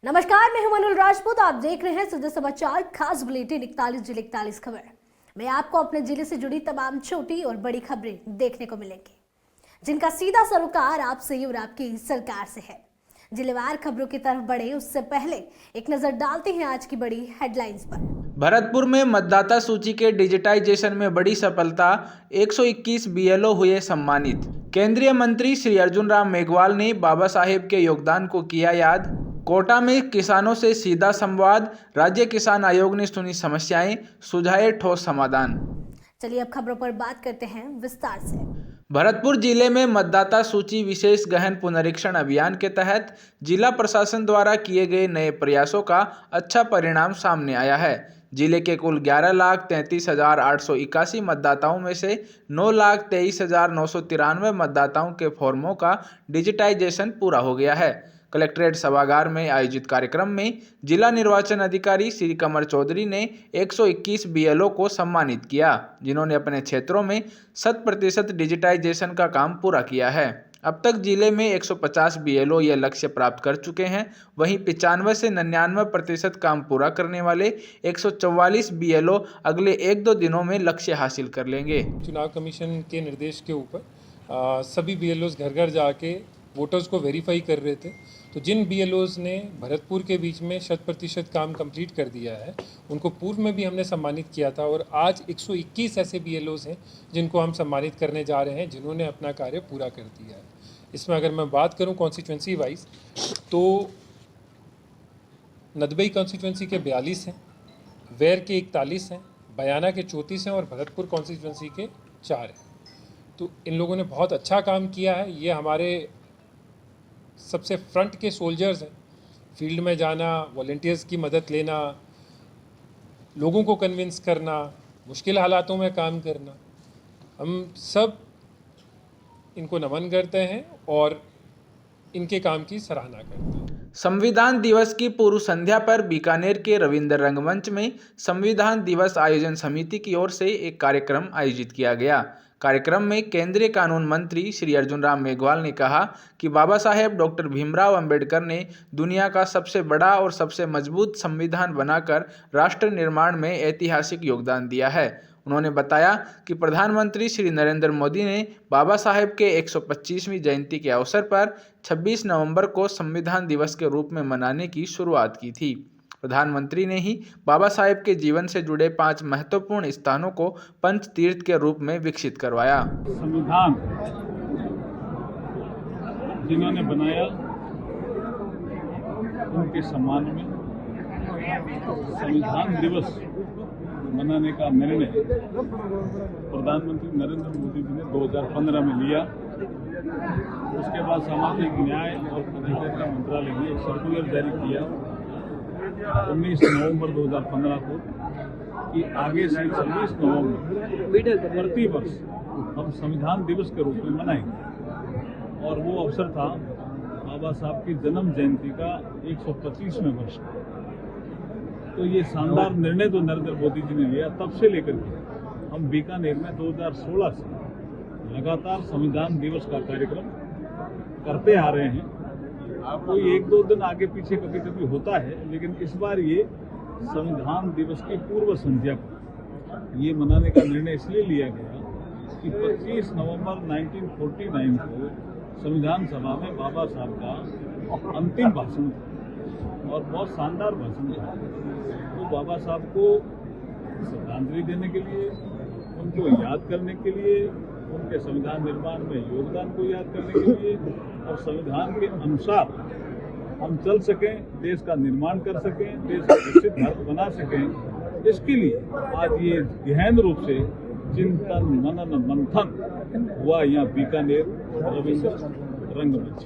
नमस्कार, मैं हूं मनोल राजपूत। आप देख रहे हैं सीधे समाचार खास बुलेटिन 41 जिले 41 खबर में आपको अपने जिले से जुड़ी तमाम छोटी और बड़ी खबरें देखने को मिलेंगी, जिनका सीधा सरोकार आपसे और आपकी सरकार से है। जिलेवार खबरों की तरफ बढ़े उससे पहले एक नजर डालते हैं आज की बड़ी हेडलाइंस पर। भरतपुर में मतदाता सूची के डिजिटाइजेशन में बड़ी सफलता, 121 बीएलओ हुए सम्मानित। केंद्रीय मंत्री श्री अर्जुन राम मेघवाल ने बाबा साहेब के योगदान को किया याद। कोटा में किसानों से सीधा संवाद, राज्य किसान आयोग ने सुनी समस्याएं, सुझाए ठोस समाधान। चलिए अब खबरों पर बात करते हैं विस्तार से। भरतपुर जिले में मतदाता सूची विशेष गहन पुनरीक्षण अभियान के तहत जिला प्रशासन द्वारा किए गए नए प्रयासों का अच्छा परिणाम सामने आया है। जिले के कुल 11,33,881 मतदाताओं में से 9,23,993 मतदाताओं के फॉर्मों का डिजिटाइजेशन पूरा हो गया है। कलेक्ट्रेट सभागार में आयोजित कार्यक्रम में जिला निर्वाचन अधिकारी श्री कमर चौधरी ने 121 बीएलओ को सम्मानित किया, जिन्होंने अपने क्षेत्रों में 100% डिजिटाइजेशन का काम पूरा किया है। अब तक जिले में 150 बीएलओ यह लक्ष्य प्राप्त कर चुके हैं। वहीं 95 से 99% काम पूरा करने वाले 144 बीएलओ अगले 1-2 दिनों में लक्ष्य हासिल कर लेंगे। चुनाव कमीशन के निर्देश के ऊपर सभी बीएलओज घर घर जाके वोटर्स को वेरीफाई कर रहे थे। तो जिन बीएलओज ने भरतपुर के बीच में 100% काम कंप्लीट कर दिया है, उनको पूर्व में भी हमने सम्मानित किया था और आज 121 ऐसे बीएलओज हैं जिनको हम सम्मानित करने जा रहे हैं, जिन्होंने अपना कार्य पूरा कर दिया है। इसमें अगर मैं बात करूं कॉन्स्टिट्यूंसी वाइज, तो नदबई कॉन्स्टिट्यूंसी के 42 हैं, वेर के 41 हैं, बयाना के 34 हैं और भरतपुर कॉन्स्टिट्यूंसी के 4 हैं। तो इन लोगों ने बहुत अच्छा काम किया है। ये हमारे सबसे फ्रंट के सोल्जर्स हैं। फील्ड में जाना, वॉलंटियर्स की मदद लेना, लोगों को कन्विंस करना, मुश्किल हालातों में काम करना, हम सब इनको नमन करते हैं और इनके काम की सराहना करते हैं। संविधान दिवस की पूर्व संध्या पर बीकानेर के रविंद्र रंगमंच में संविधान दिवस आयोजन समिति की ओर से एक कार्यक्रम आयोजित किया गया। कार्यक्रम में केंद्रीय कानून मंत्री श्री अर्जुन राम मेघवाल ने कहा कि बाबा साहेब डॉक्टर भीमराव अंबेडकर ने दुनिया का सबसे बड़ा और सबसे मजबूत संविधान बनाकर राष्ट्र निर्माण में ऐतिहासिक योगदान दिया है। उन्होंने बताया कि प्रधानमंत्री श्री नरेंद्र मोदी ने बाबा साहेब के 125वीं जयंती के अवसर पर 26 नवंबर को संविधान दिवस के रूप में मनाने की शुरुआत की थी। प्रधानमंत्री ने ही बाबा साहेब के जीवन से जुड़े 5 महत्वपूर्ण स्थानों को पंच तीर्थ के रूप में विकसित करवाया। संविधान जिन्होंने बनाया, उनके सम्मान में संविधान दिवस मनाने का निर्णय प्रधानमंत्री नरेंद्र मोदी जी ने 2015 में लिया। उसके बाद सामाजिक न्याय और अधिकारिता मंत्रालय ने एक सर्कुलर जारी किया 19 नवंबर 2015 को कि आगे से 26 नवंबर प्रति वर्ष हम संविधान दिवस के रूप में मनाएंगे। और वो अवसर था बाबा साहब की जन्म जयंती का 125वें वर्ष। तो ये शानदार निर्णय तो नरेंद्र मोदी जी ने लिया, तब से लेकर के हम बीकानेर में 2016 से लगातार संविधान दिवस का कार्यक्रम करते आ रहे हैं। कोई 1-2 दिन आगे पीछे कभी कभी होता है, लेकिन इस बार ये संविधान दिवस की पूर्व संध्या को ये मनाने का निर्णय इसलिए लिया गया कि 25 नवंबर 1949 को संविधान सभा में बाबा साहब का अंतिम भाषण था और बहुत शानदार भाषण था। तो बाबा साहब को श्रद्धांजलि देने के लिए, उनको याद करने के लिए, उनके संविधान निर्माण में योगदान को याद करने के लिए और संविधान के अनुसार हम चल सकें, देश का निर्माण कर सकें, देश का विकसित भारत बना सकें, इसके लिए आज ये गहन रूप से चिंतन मनन मंथन हुआ यहाँ बीकानेर रविंद्र रंगमंच।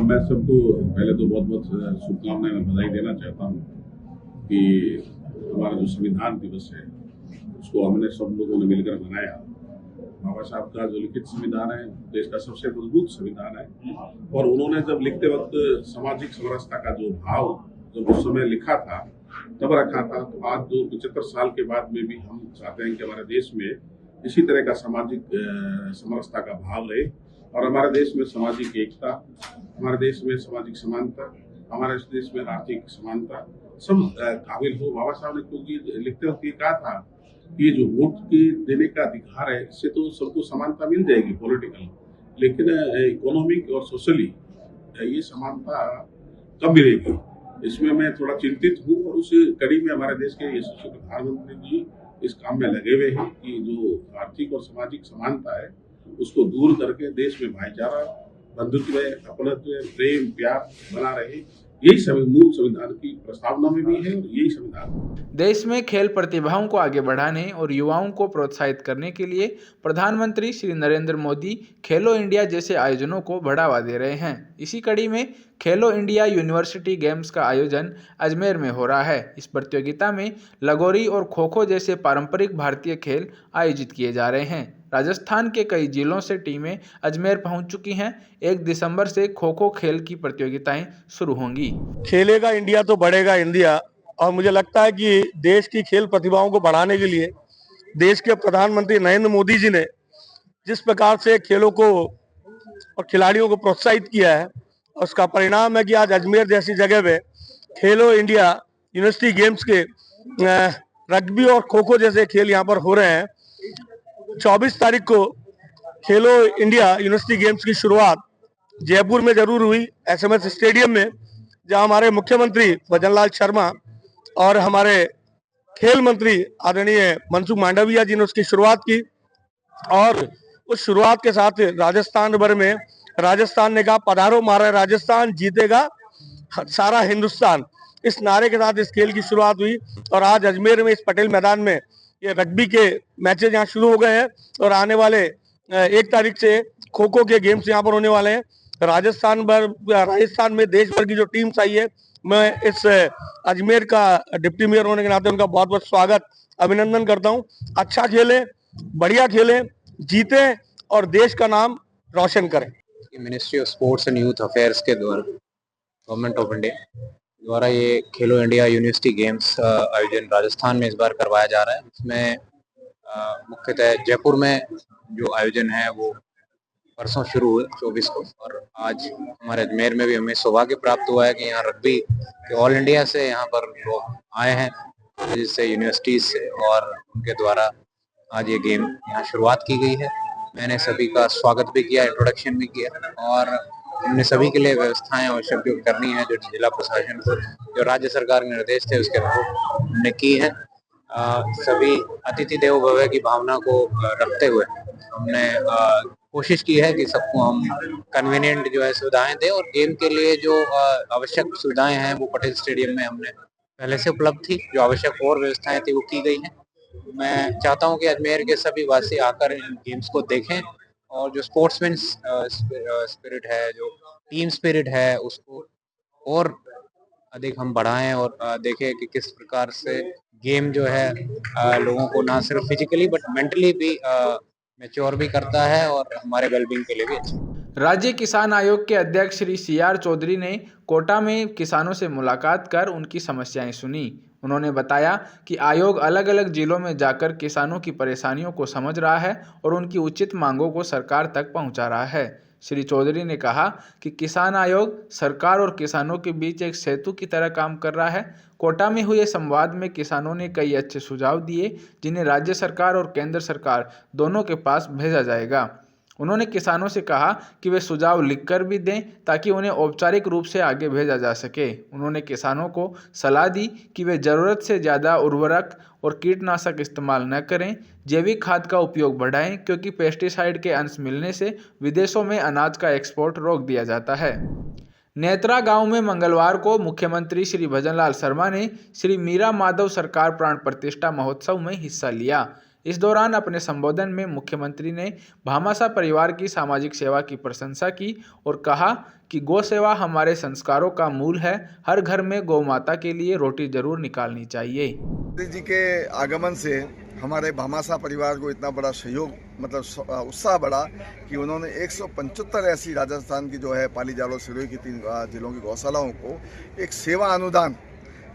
मैं सबको पहले तो बहुत बहुत शुभकामनाएं मैं बधाई देना चाहता हूँ कि हमारा जो संविधान दिवस है उसको हमने सब लोगों ने मिलकर मनाया। बाबा साहब का जो लिखित संविधान है देश का सबसे मजबूत संविधान है और उन्होंने जब लिखते वक्त सामाजिक समरसता का जो भाव जब उस समय लिखा था तब रखा था। तो आज जो 75 साल के बाद में भी हम चाहते हैं कि हमारे देश में इसी तरह का सामाजिक समरसता का भाव रहे और हमारे देश में सामाजिक एकता, हमारे देश में सामाजिक समानता हमारे इस देश में आर्थिक समानता सब काबिल हो। बाबा साहब ने क्योंकि लिखते वक्त ये कहा था कि ये जो वोट के देने का अधिकार है, इससे तो सबको समानता मिल जाएगी पॉलिटिकल, लेकिन इकोनॉमिक और सोशली ये समानता कब मिलेगी, इसमें मैं थोड़ा चिंतित हूँ। और उस कड़ी में हमारे देश के यशस्वी प्रधानमंत्री जी इस काम में लगे हुए हैं कि जो आर्थिक और सामाजिक समानता है उसको दूर करके देश में भाईचारा, बंधुत्व, अपनत्व, प्रेम, प्यार बना रहे। यही मूल संविधान की प्रस्तावना में भी है और यही संविधान। देश में खेल प्रतिभाओं को आगे बढ़ाने और युवाओं को प्रोत्साहित करने के लिए प्रधानमंत्री श्री नरेंद्र मोदी खेलो इंडिया जैसे आयोजनों को बढ़ावा दे रहे हैं। इसी कड़ी में खेलो इंडिया यूनिवर्सिटी गेम्स का आयोजन अजमेर में हो रहा है। इस प्रतियोगिता में लगोरी और खो खो जैसे पारंपरिक भारतीय खेल आयोजित किए जा रहे हैं। राजस्थान के कई जिलों से टीमें अजमेर पहुंच चुकी हैं। 1 दिसंबर से खो खो खेल की प्रतियोगिताएं शुरू होंगी। खेलेगा इंडिया तो बढ़ेगा इंडिया। और मुझे लगता है कि देश की खेल प्रतिभाओं को बढ़ाने के लिए देश के प्रधानमंत्री नरेंद्र मोदी जी ने जिस प्रकार से खेलों को और खिलाड़ियों को प्रोत्साहित किया है, उसका परिणाम है कि आज अजमेर जैसी जगह पे खेलो इंडिया यूनिवर्सिटी गेम्स के रग्बी और खो खो जैसे खेल यहाँ पर हो रहे हैं। 24 तारीख को खेलो इंडिया यूनिवर्सिटी गेम्स की शुरुआत जयपुर में जरूर हुई, SMS स्टेडियम में, जहां हमारे मुख्यमंत्री भजनलाल शर्मा और हमारे खेल मंत्री आदरणीय मनसुख मांडविया जी ने उसकी शुरुआत की। और उस शुरुआत के साथ राजस्थान भर में राजस्थान ने कहा पधारो मारा राजस्थान, जीतेगा सारा हिंदुस्तान, इस नारे के साथ इस खेल की शुरुआत हुई। और आज अजमेर में इस पटेल मैदान में ये रग्बी के मैचेज यहाँ शुरू हो गए हैं और आने वाले 1 तारीख से खो खो के गेम्स यहाँ पर होने वाले हैं। राजस्थान में देश भर की जो टीम्स आई है, मैं इस अजमेर का डिप्टी मेयर होने के नाते उनका बहुत बहुत स्वागत, अभिनंदन करता हूँ। अच्छा खेलें, बढ़िया खेलें, जीतें और देश का नाम रोशन करें। Ministry of sports and youth affairs के द्वारा गवर्नमेंट ऑफ इंडिया द्वारा ये खेलो इंडिया यूनिवर्सिटी गेम्स आयोजन राजस्थान में इस बार करवाया जा रहा है। इसमें मुख्यतः जयपुर में जो आयोजन है वो परसों शुरू हुए 24 को, और आज हमारे अजमेर में भी हमें सौभाग्य प्राप्त हुआ है कि यहाँ रग्बी के ऑल इंडिया से यहाँ पर लोग आए हैं, जिससे यूनिवर्सिटीज से, और उनके द्वारा आज ये गेम यहाँ शुरुआत की गई है। मैंने सभी का स्वागत भी किया, इंट्रोडक्शन भी किया, और हमने सभी के लिए व्यवस्थाएं आवश्यक जो करनी है, जो जिला प्रशासन को, जो राज्य सरकार के निर्देश थे उसके अनुरूप हमने की है। सभी अतिथि देवो भव की भावना को रखते हुए हमने कोशिश की है कि सबको हम कन्वीनियंट जो है सुविधाएं दें, और गेम के लिए जो आवश्यक सुविधाएं हैं वो पटेल स्टेडियम में हमने पहले से उपलब्ध थी, जो आवश्यक और व्यवस्थाएं थी वो की गई हैं। मैं चाहता हूं कि अजमेर के सभी वासी आकर इन गेम्स को देखें और जो स्पोर्ट्समैन स्पिरिट है, जो टीम स्पिरिट है, उसको और अधिक हम बढ़ाएं और देखें कि किस प्रकार से गेम जो है लोगों को ना सिर्फ फिजिकली बट मेंटली भी मैच्योर भी करता है और हमारे वेलबींग के लिए भी अच्छा। राज्य किसान आयोग के अध्यक्ष श्री CR चौधरी ने कोटा में किसानों से मुलाकात कर उनकी समस्याएं सुनी। उन्होंने बताया कि आयोग अलग अलग जिलों में जाकर किसानों की परेशानियों को समझ रहा है और उनकी उचित मांगों को सरकार तक पहुंचा रहा है। श्री चौधरी ने कहा कि किसान आयोग सरकार और किसानों के बीच एक सेतु की तरह काम कर रहा है। कोटा में हुए संवाद में किसानों ने कई अच्छे सुझाव दिए, जिन्हें राज्य सरकार और केंद्र सरकार दोनों के पास भेजा जाएगा। उन्होंने किसानों से कहा कि वे सुझाव लिखकर भी दें ताकि उन्हें औपचारिक रूप से आगे भेजा जा सके। उन्होंने किसानों को सलाह दी कि वे ज़रूरत से ज़्यादा उर्वरक और कीटनाशक इस्तेमाल न करें, जैविक खाद का उपयोग बढ़ाएं, क्योंकि पेस्टिसाइड के अंश मिलने से विदेशों में अनाज का एक्सपोर्ट रोक दिया जाता है। नेत्रा गांव में मंगलवार को मुख्यमंत्री श्री भजनलाल शर्मा ने श्री मीरा माधव सरकार प्राण प्रतिष्ठा महोत्सव में हिस्सा लिया। इस दौरान अपने संबोधन में मुख्यमंत्री ने भामाशाह परिवार की सामाजिक सेवा की प्रशंसा की और कहा कि गौ सेवा हमारे संस्कारों का मूल है। हर घर में गौ माता के लिए रोटी जरूर निकालनी चाहिए। मोदी जी के आगमन से हमारे भामाशाह परिवार को इतना बड़ा सहयोग, मतलब उत्साह बढ़ा कि उन्होंने 175 ऐसी राजस्थान की जो है पाली, जालौर, सिरोही की 3 जिलों की गौशालाओं को एक सेवा अनुदान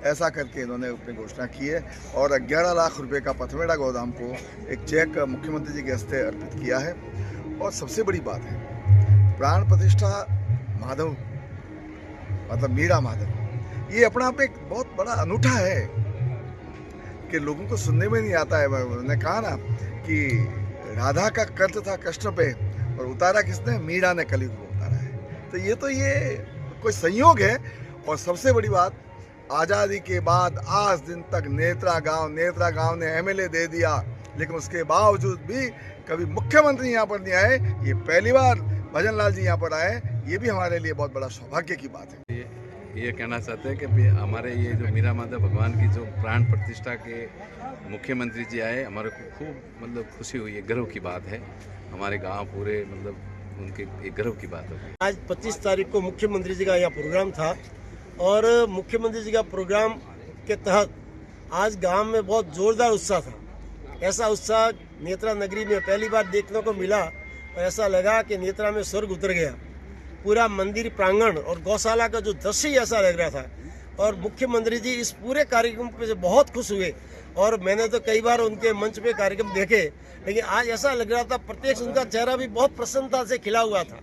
ऐसा करके इन्होंने अपनी घोषणा की है और 11 लाख रुपए का पथमेड़ा गोदाम को एक चेक मुख्यमंत्री जी के हस्ते अर्पित किया है। और सबसे बड़ी बात है, प्राण प्रतिष्ठा माधव मतलब मीरा माधव, ये अपना आप एक बहुत बड़ा अनूठा है कि लोगों को सुनने में नहीं आता है। उन्होंने कहा ना कि राधा का कर्ज था कृष्ण पे और उतारा किसने, मीरा ने कलयुग को उतारा है। तो ये कोई संयोग है। और सबसे बड़ी बात, आज़ादी के बाद आज दिन तक नेत्रा गांव ने एमएलए दे दिया, लेकिन उसके बावजूद भी कभी मुख्यमंत्री यहाँ पर नहीं आए। ये पहली बार भजन लाल जी यहाँ पर आए, ये भी हमारे लिए बहुत बड़ा सौभाग्य की बात है। ये कहना चाहते हैं कि हमारे ये जो मीरा माधव भगवान की जो प्राण प्रतिष्ठा के मुख्यमंत्री जी आए, हमारे को खूब मतलब खुशी हुई है, गर्व की बात है। हमारे गांव पूरे मतलब उनके एक गर्व की बात है। आज 25 तारीख को मुख्यमंत्री जी का यहाँ प्रोग्राम था और मुख्यमंत्री जी का प्रोग्राम के तहत आज गांव में बहुत जोरदार उत्साह था। ऐसा उत्साह नेत्रा नगरी में पहली बार देखने को मिला और ऐसा लगा कि नेत्रा में स्वर्ग उतर गया। पूरा मंदिर प्रांगण और गौशाला का जो दृश्य ही ऐसा लग रहा था। और मुख्यमंत्री जी इस पूरे कार्यक्रम पे बहुत खुश हुए और मैंने तो कई बार उनके मंच पे कार्यक्रम देखे, लेकिन आज ऐसा लग रहा था प्रत्यक्ष उनका चेहरा भी बहुत प्रसन्नता से खिला हुआ था।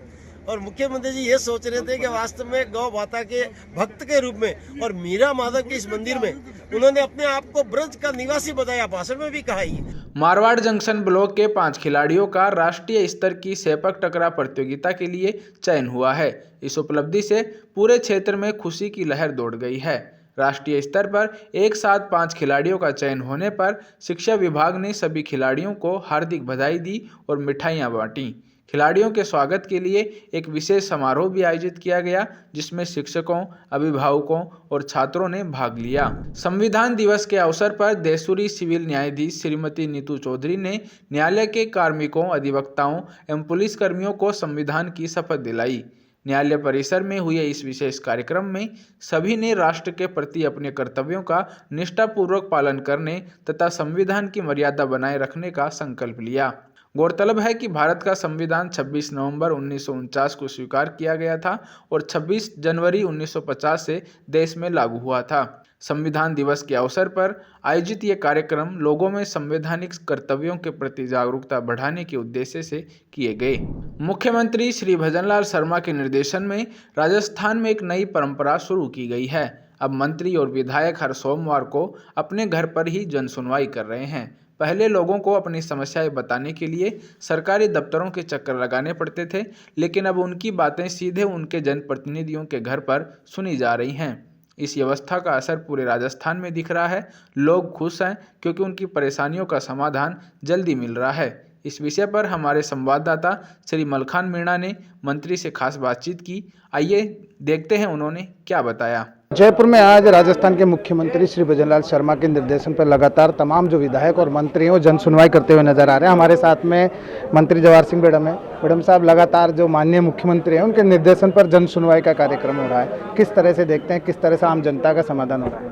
और मुख्यमंत्री जी ये सोच रहे थे कि वास्तव में गौ माता के भक्त के रूप में और मीरा माधव के इस मंदिर में उन्होंने अपने आप को ब्रज का निवासी बताया, भाषण में भी कहा ही। मारवाड़ जंक्शन ब्लॉक के 5 खिलाड़ियों का राष्ट्रीय स्तर की सेपक टकरा प्रतियोगिता के लिए चयन हुआ है। इस उपलब्धि से पूरे क्षेत्र में खुशी की लहर दौड़ गई है। राष्ट्रीय स्तर पर एक साथ 5 खिलाड़ियों का चयन होने पर शिक्षा विभाग ने सभी खिलाड़ियों को हार्दिक बधाई दी और मिठाइयां बांटी। खिलाड़ियों के स्वागत के लिए एक विशेष समारोह भी आयोजित किया गया, जिसमें शिक्षकों, अभिभावकों और छात्रों ने भाग लिया। संविधान दिवस के अवसर पर देशूरी सिविल न्यायाधीश श्रीमती नीतू चौधरी ने न्यायालय के कार्मिकों, अधिवक्ताओं एवं पुलिसकर्मियों को संविधान की शपथ दिलाई। न्यायालय परिसर में हुए इस विशेष कार्यक्रम में सभी ने राष्ट्र के प्रति अपने कर्तव्यों का निष्ठापूर्वक पालन करने तथा संविधान की मर्यादा बनाए रखने का संकल्प लिया। गौरतलब है कि भारत का संविधान 26 नवंबर 1949 को स्वीकार किया गया था और 26 जनवरी 1950 से देश में लागू हुआ था। संविधान दिवस के अवसर पर आयोजित ये कार्यक्रम लोगों में संवैधानिक कर्तव्यों के प्रति जागरूकता बढ़ाने के उद्देश्य से किए गए। मुख्यमंत्री श्री भजनलाल शर्मा के निर्देशन में राजस्थान में एक नई परंपरा शुरू की गई है। अब मंत्री और विधायक हर सोमवार को अपने घर पर ही जन सुनवाई कर रहे हैं। पहले लोगों को अपनी समस्याएं बताने के लिए सरकारी दफ्तरों के चक्कर लगाने पड़ते थे, लेकिन अब उनकी बातें सीधे उनके जनप्रतिनिधियों के घर पर सुनी जा रही हैं। इस व्यवस्था का असर पूरे राजस्थान में दिख रहा है। लोग खुश हैं क्योंकि उनकी परेशानियों का समाधान जल्दी मिल रहा है। इस विषय पर हमारे संवाददाता श्री मलखान मीणा ने मंत्री से खास बातचीत की। आइए देखते हैं उन्होंने क्या बताया। जयपुर में आज राजस्थान के मुख्यमंत्री श्री भजनलाल शर्मा के निर्देशन पर लगातार तमाम जो विधायक और मंत्री हैं वो जन सुनवाई करते हुए नजर आ रहे हैं। हमारे साथ में मंत्री जवाहर सिंह बेडम है। बेडम साहब, लगातार जो माननीय मुख्यमंत्री हैं उनके निर्देशन पर जन सुनवाई का कार्यक्रम हो रहा है, किस तरह से देखते हैं, किस तरह से आम जनता का समाधान हो रहा है?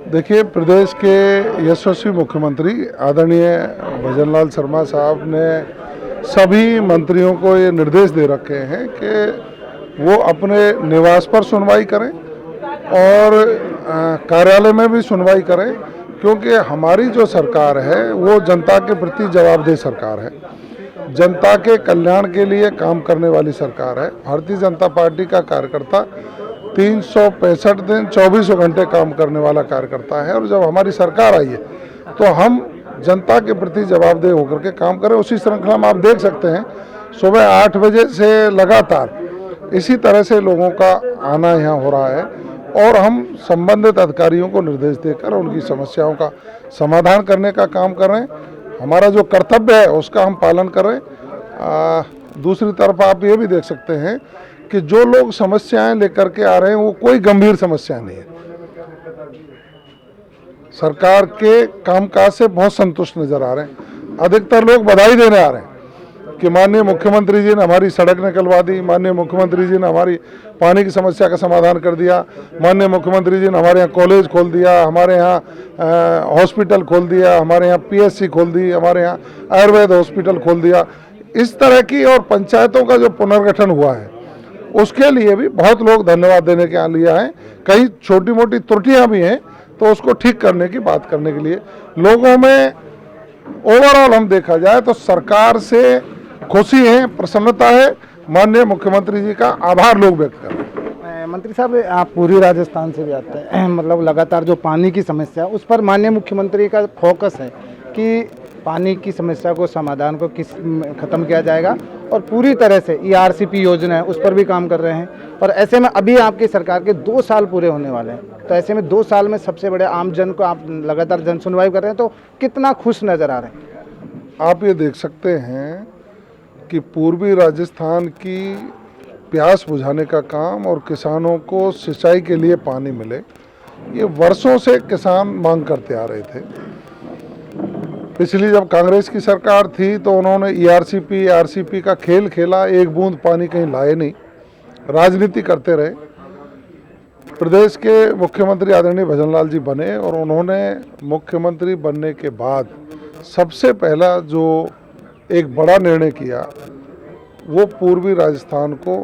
देखिए, प्रदेश के यशस्वी मुख्यमंत्री आदरणीय भजनलाल शर्मा साहब ने सभी मंत्रियों को ये निर्देश दे रखे हैं कि वो अपने निवास पर सुनवाई करें और कार्यालय में भी सुनवाई करें, क्योंकि हमारी जो सरकार है वो जनता के प्रति जवाबदेह सरकार है, जनता के कल्याण के लिए काम करने वाली सरकार है। भारतीय जनता पार्टी का कार्यकर्ता 365 दिन 24 घंटे काम करने वाला कार्यकर्ता है और जब हमारी सरकार आई है तो हम जनता के प्रति जवाबदेह होकर के काम करें। उसी श्रृंखला में आप देख सकते हैं सुबह 8 बजे से लगातार इसी तरह से लोगों का आना यहाँ हो रहा है और हम संबंधित अधिकारियों को निर्देश देकर उनकी समस्याओं का समाधान करने का काम कर रहे हैं। हमारा जो कर्तव्य है उसका हम पालन कर रहे हैं। दूसरी तरफ आप ये भी देख सकते हैं कि जो लोग समस्याएं लेकर के आ रहे हैं वो कोई गंभीर समस्या नहीं है। सरकार के कामकाज से बहुत संतुष्ट नजर आ रहे हैं। अधिकतर लोग बधाई देने आ रहे हैं कि माननीय मुख्यमंत्री जी ने हमारी सड़क निकलवा दी, माननीय मुख्यमंत्री जी ने हमारी पानी की समस्या का समाधान कर दिया, माननीय मुख्यमंत्री जी ने हमारे यहाँ कॉलेज खोल दिया, हमारे यहाँ हॉस्पिटल खोल दिया, हमारे यहाँ पीएचसी खोल दी, हमारे यहाँ आयुर्वेद हॉस्पिटल खोल दिया। इस तरह की और पंचायतों का जो पुनर्गठन हुआ है उसके लिए भी बहुत लोग धन्यवाद देने के लिए आए। कई छोटी मोटी त्रुटियाँ भी हैं तो उसको ठीक करने की बात करने के लिए लोगों में ओवरऑल हम देखा जाए तो सरकार से खुशी है, प्रसन्नता है। माननीय मुख्यमंत्री जी का आभार लोग व्यक्त कर रहे हैं। मंत्री साहब, आप पूरी राजस्थान से भी आते हैं, मतलब लगातार जो पानी की समस्या उस पर माननीय मुख्यमंत्री का फोकस है कि पानी की समस्या को समाधान को ख़त्म किया जाएगा और पूरी तरह से ERCP योजना है उस पर भी काम कर रहे हैं। और ऐसे में अभी आपकी सरकार के 2 साल पूरे होने वाले हैं, तो ऐसे में 2 साल में सबसे बड़े आम जन को आप लगातार जन सुनवाई कर रहे हैं, तो कितना खुश नज़र आ रहे हैं? आप ये देख सकते हैं कि पूर्वी राजस्थान की प्यास बुझाने का काम और किसानों को सिंचाई के लिए पानी मिले, ये वर्षों से किसान मांग करते आ रहे थे। पिछली जब कांग्रेस की सरकार थी तो उन्होंने ERCP का खेल खेला, एक बूंद पानी कहीं लाए नहीं, राजनीति करते रहे। प्रदेश के मुख्यमंत्री आदरणीय भजनलाल जी बने और उन्होंने मुख्यमंत्री बनने के बाद सबसे पहला जो एक बड़ा निर्णय किया वो पूर्वी राजस्थान को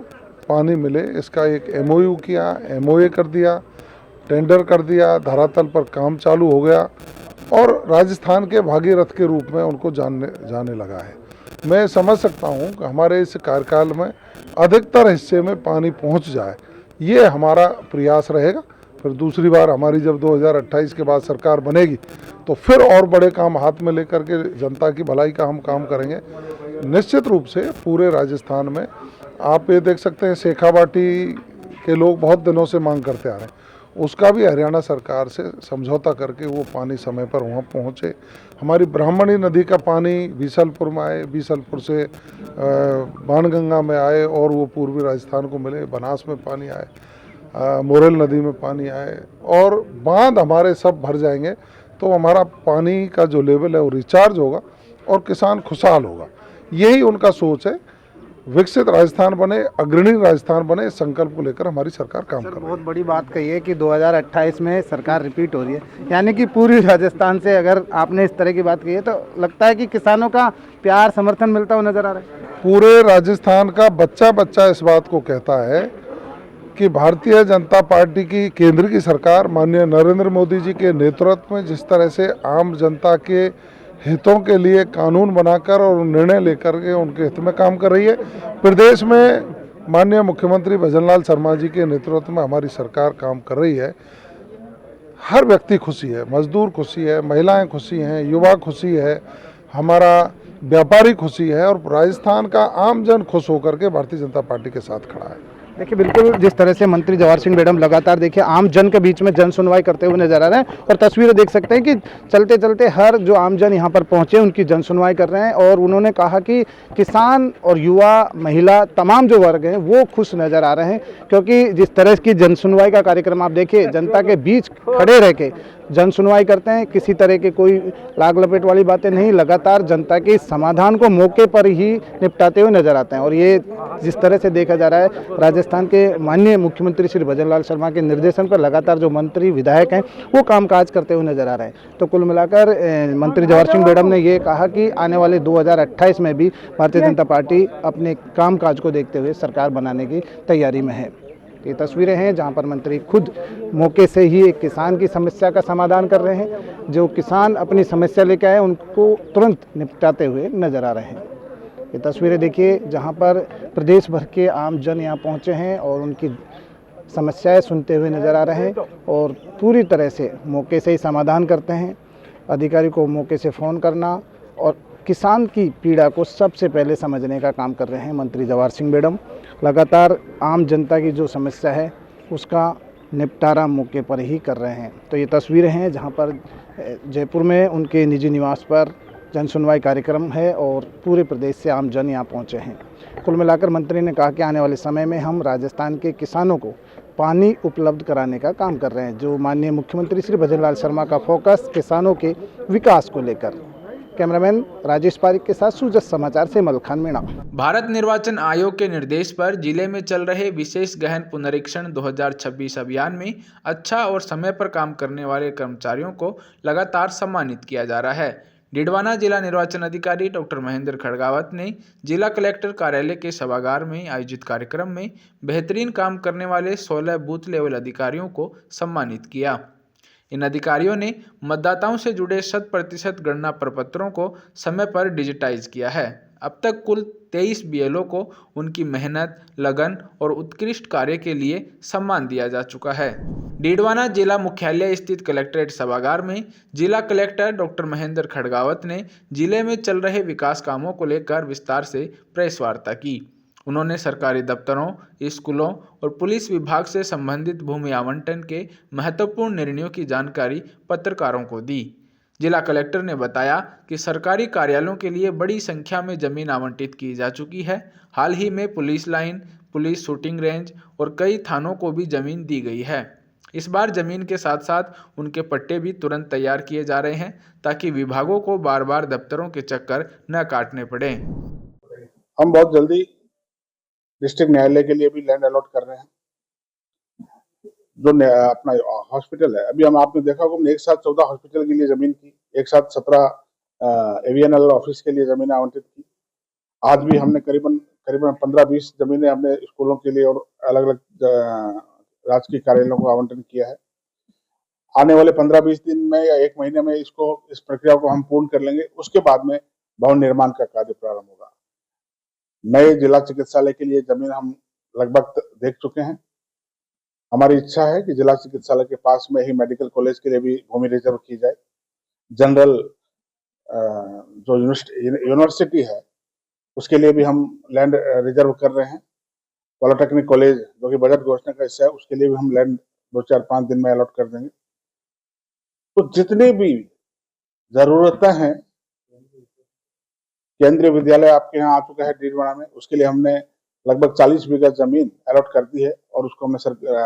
पानी मिले, इसका एक MOU किया, MOA कर दिया, टेंडर कर दिया, धरातल पर काम चालू हो गया और राजस्थान के भागीरथ के रूप में उनको जाने लगा है। मैं समझ सकता हूं कि हमारे इस कार्यकाल में अधिकतर हिस्से में पानी पहुंच जाए, ये हमारा प्रयास रहेगा। फिर दूसरी बार हमारी जब 2028 के बाद सरकार बनेगी तो फिर और बड़े काम हाथ में लेकर के जनता की भलाई का हम काम करेंगे। निश्चित रूप से पूरे राजस्थान में आप ये देख सकते हैं, शेखावाटी के लोग बहुत दिनों से मांग करते आ रहे हैं, उसका भी हरियाणा सरकार से समझौता करके वो पानी समय पर वहाँ पहुँचे। हमारी ब्राह्मणी नदी का पानी बीसलपुर में आए, बीसलपुर से बाणगंगा में आए और वो पूर्वी राजस्थान को मिले, बनास में पानी आए, मोरेल नदी में पानी आए और बांध हमारे सब भर जाएंगे तो हमारा पानी का जो लेवल है वो रिचार्ज होगा और किसान खुशहाल होगा। यही उनका सोच है, विकसित राजस्थान बने, अग्रणी राजस्थान बने, इस संकल्प को लेकर हमारी सरकार काम कर रही है। बहुत बड़ी बात कही है कि 2028 में सरकार रिपीट हो रही है, यानी कि पूरी राजस्थान से अगर आपने इस तरह की बात कही है तो लगता है कि किसानों का प्यार समर्थन मिलता हुआ नजर आ रहा है। पूरे राजस्थान का बच्चा इस बात को कहता है कि भारतीय जनता पार्टी की केंद्र की सरकार माननीय नरेंद्र मोदी जी के नेतृत्व में जिस तरह से आम जनता के हितों के लिए कानून बनाकर और निर्णय लेकर के उनके हित में काम कर रही है। प्रदेश में माननीय मुख्यमंत्री भजनलाल शर्मा जी के नेतृत्व में हमारी सरकार काम कर रही है। हर व्यक्ति खुशी है, मजदूर खुशी है, महिलाएं खुशी हैं, युवा खुशी है, हमारा व्यापारी खुशी है और राजस्थान का आम जन खुश होकर के भारतीय जनता पार्टी के साथ खड़ा है। देखिए, बिल्कुल जिस तरह से मंत्री जवाहर सिंह बेडम लगातार देखिए आम जन के बीच में जन सुनवाई करते हुए नजर आ रहे हैं और तस्वीरें देख सकते हैं कि चलते चलते हर जो आम जन यहाँ पर पहुँचे उनकी जन सुनवाई कर रहे हैं और उन्होंने कहा कि किसान और युवा, महिला, तमाम जो वर्ग हैं वो खुश नज़र आ रहे हैं, क्योंकि जिस तरह की जन सुनवाई का कार्यक्रम आप देखिए, जनता के बीच खड़े रह के जन सुनवाई करते हैं, किसी तरह के कोई लाग लपेट वाली बातें नहीं, लगातार जनता के समाधान को मौके पर ही निपटाते हुए नजर आते हैं। और ये जिस तरह से देखा जा रहा है, राजस्थान के माननीय मुख्यमंत्री श्री भजनलाल शर्मा के निर्देशन पर लगातार जो मंत्री विधायक हैं वो कामकाज करते हुए नजर आ रहे हैं। तो कुल मिलाकर मंत्री जवाहर सिंह बेडम ने ये कहा कि आने वाले 2028 में भी भारतीय जनता पार्टी अपने कामकाज को देखते हुए सरकार बनाने की तैयारी में है। ये तस्वीरें हैं जहां पर मंत्री खुद मौके से ही एक किसान की समस्या का समाधान कर रहे हैं। जो किसान अपनी समस्या लेकर आए उनको तुरंत निपटाते हुए नजर आ रहे हैं। ये तस्वीरें देखिए जहां पर प्रदेश भर के आम जन यहाँ पहुँचे हैं और उनकी समस्याएं सुनते हुए नजर आ रहे हैं और पूरी तरह से मौके से ही समाधान करते हैं। अधिकारी को मौके से फ़ोन करना और किसान की पीड़ा को सबसे पहले समझने का काम कर रहे हैं मंत्री जवाहर सिंह बेडम। लगातार आम जनता की जो समस्या है उसका निपटारा मौके पर ही कर रहे हैं। तो ये तस्वीरें हैं जहां पर जयपुर में उनके निजी निवास पर जन सुनवाई कार्यक्रम है और पूरे प्रदेश से आम जन यहाँ पहुँचे हैं। कुल मिलाकर मंत्री ने कहा कि आने वाले समय में हम राजस्थान के किसानों को पानी उपलब्ध कराने का काम कर रहे हैं। जो माननीय मुख्यमंत्री श्री भजनलाल शर्मा का फोकस किसानों के विकास को लेकर। कैमरामैन राजेश पारिक के साथ सूजत समाचार से मलखान मीणा। भारत निर्वाचन आयोग के निर्देश पर जिले में चल रहे विशेष गहन पुनरीक्षण 2026 अभियान में अच्छा और समय पर काम करने वाले कर्मचारियों को लगातार सम्मानित किया जा रहा है। डिडवाना जिला निर्वाचन अधिकारी डॉक्टर महेंद्र खड़गावत ने जिला कलेक्टर कार्यालय के सभागार में आयोजित कार्यक्रम में बेहतरीन काम करने वाले 16 बूथ लेवल अधिकारियों को सम्मानित किया। इन अधिकारियों ने मतदाताओं से जुड़े 100% गणना प्रपत्रों को समय पर डिजिटाइज किया है। अब तक कुल 23 बीएलओ को उनकी मेहनत, लगन और उत्कृष्ट कार्य के लिए सम्मान दिया जा चुका है। डीडवाना जिला मुख्यालय स्थित कलेक्ट्रेट सभागार में जिला कलेक्टर डॉक्टर महेंद्र खड़गावत ने जिले में चल रहे विकास कामों को लेकर विस्तार से प्रेस वार्ता की। उन्होंने सरकारी दफ्तरों, स्कूलों और पुलिस विभाग से संबंधित भूमि आवंटन के महत्वपूर्ण निर्णयों की जानकारी पत्रकारों को दी। जिला कलेक्टर ने बताया कि सरकारी कार्यालयों के लिए बड़ी संख्या में जमीन आवंटित की जा चुकी है। हाल ही में police line, police shooting range और कई थानों को भी जमीन दी गई है। इस बार जमीन के साथ साथ उनके पट्टे भी तुरंत तैयार किए जा रहे हैं ताकि विभागों को बार बार दफ्तरों के चक्कर न काटने पड़े। हम बहुत जल्दी डिस्ट्रिक्ट न्यायालय के लिए भी लैंड अलॉट कर रहे हैं। जो अपना हॉस्पिटल है, अभी हम आपने देखा होगा, हमने एक साथ 14 हॉस्पिटल के लिए जमीन की, एक साथ 17 एवीएनएल ऑफिस के लिए जमीन आवंटित की। आज भी हमने करीबन 15-20 जमीनें हमने स्कूलों के लिए और अलग अलग राजकीय कार्यालयों को आवंटन किया है। आने वाले 15-20 दिन में या 1 महीने में इस प्रक्रिया को हम पूर्ण कर लेंगे। उसके बाद में भवन निर्माण का कार्य प्रारंभ होगा। नए जिला चिकित्सालय के लिए जमीन हम लगभग देख चुके हैं। हमारी इच्छा है कि जिला चिकित्सालय के पास में ही मेडिकल कॉलेज के लिए भी भूमि रिजर्व की जाए। जनरल जो यूनिवर्सिटी है उसके लिए भी हम लैंड रिजर्व कर रहे हैं। पॉलिटेक्निक कॉलेज जो कि बजट घोषणा का हिस्सा है, उसके लिए भी हम लैंड 2-4-5 दिन में अलॉट कर देंगे। तो जितनी भी जरूरतें हैं, केंद्रीय विद्यालय आपके यहाँ आ चुका है डीडवाना में, उसके लिए हमने लगभग 40 बीघा जमीन अलॉट कर दी है और उसको हमने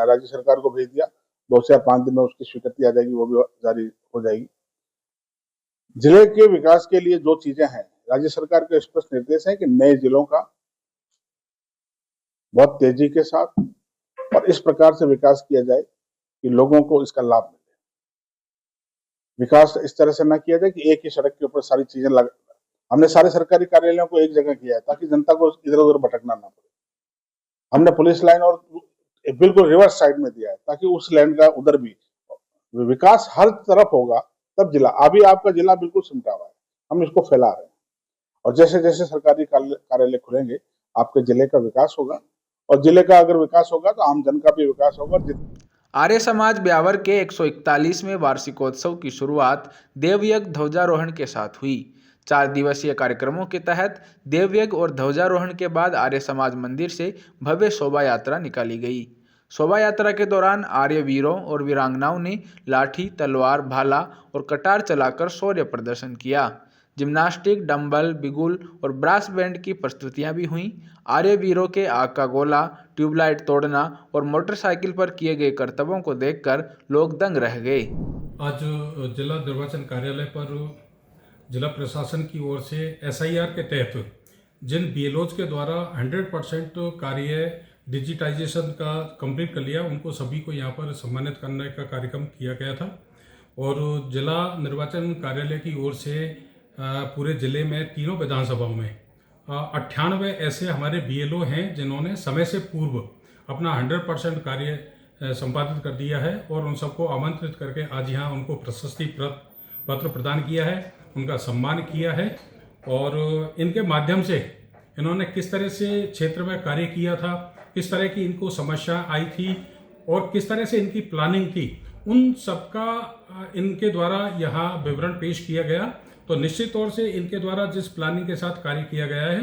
राज्य सरकार को भेज दिया। 2-4-5 दिन में उसकी स्वीकृति आ जाएगी, वो भी जारी हो जाएगी। जिले के विकास के लिए जो चीजें हैं, राज्य सरकार के स्पष्ट निर्देश है कि नए जिलों का बहुत तेजी के साथ और इस प्रकार से विकास किया जाए कि लोगों को इसका लाभ मिले। विकास इस तरह से न किया जाए कि एक ही सड़क के ऊपर सारी चीजें हमने सारे सरकारी कार्यालयों को एक जगह किया है ताकि जनता को इधर उधर भटकना ना पड़े। हमने पुलिस लाइन और बिल्कुल रिवर्स साइड में दिया है ताकि उस लैंड का उधर भी विकास हर तरफ होगा, तब जिला। अभी आपका जिला बिल्कुल सिमटा हुआ है, हम इसको फैला रहे हैं और जैसे जैसे सरकारी कार्यालय खुलेंगे आपके जिले का विकास होगा और जिले का अगर विकास होगा तो आम जन का भी विकास होगा। आर्य समाज ब्यावर के 141वें वार्षिकोत्सव की शुरुआत देवयज्ञ ध्वजारोहण के साथ हुई। 4 दिवसीय कार्यक्रमों के तहत देवयज्ञ और ध्वजारोहण के बाद आर्य समाज मंदिर से भव्य शोभा यात्रा निकाली गई। शोभा यात्रा के दौरान आर्य वीरों और वीरांगनाओं ने लाठी, तलवार, भाला और कटार चलाकर शौर्य प्रदर्शन किया। जिम्नास्टिक, डंबल, बिगुल और ब्रास बैंड की प्रस्तुतियां भी हुईं। आर्य वीरों के आग का गोला, ट्यूबलाइट तोड़ना और मोटरसाइकिल पर किए गए करतबों को देखकर लोग दंग रह गए। आज जिला निर्वाचन कार्यालय पर जिला प्रशासन की ओर से SIR के तहत जिन BLOs के द्वारा 100% कार्य डिजिटाइजेशन का कंप्लीट कर लिया, उनको सभी को यहाँ पर सम्मानित करने का कार्यक्रम किया गया था। और जिला निर्वाचन कार्यालय की ओर से पूरे ज़िले में तीनों विधानसभाओं में 98 ऐसे हमारे BLO हैं जिन्होंने समय से पूर्व अपना 100% कार्य संपादित कर दिया है और उन सबको आमंत्रित करके आज यहाँ उनको प्रशस्ति पत्र प्रदान किया है, उनका सम्मान किया है। और इनके माध्यम से इन्होंने किस तरह से क्षेत्र में कार्य किया था, किस तरह की इनको समस्या आई थी और किस तरह से इनकी प्लानिंग थी, उन सबका इनके द्वारा यहाँ विवरण पेश किया गया। तो निश्चित तौर से इनके द्वारा जिस प्लानिंग के साथ कार्य किया गया है,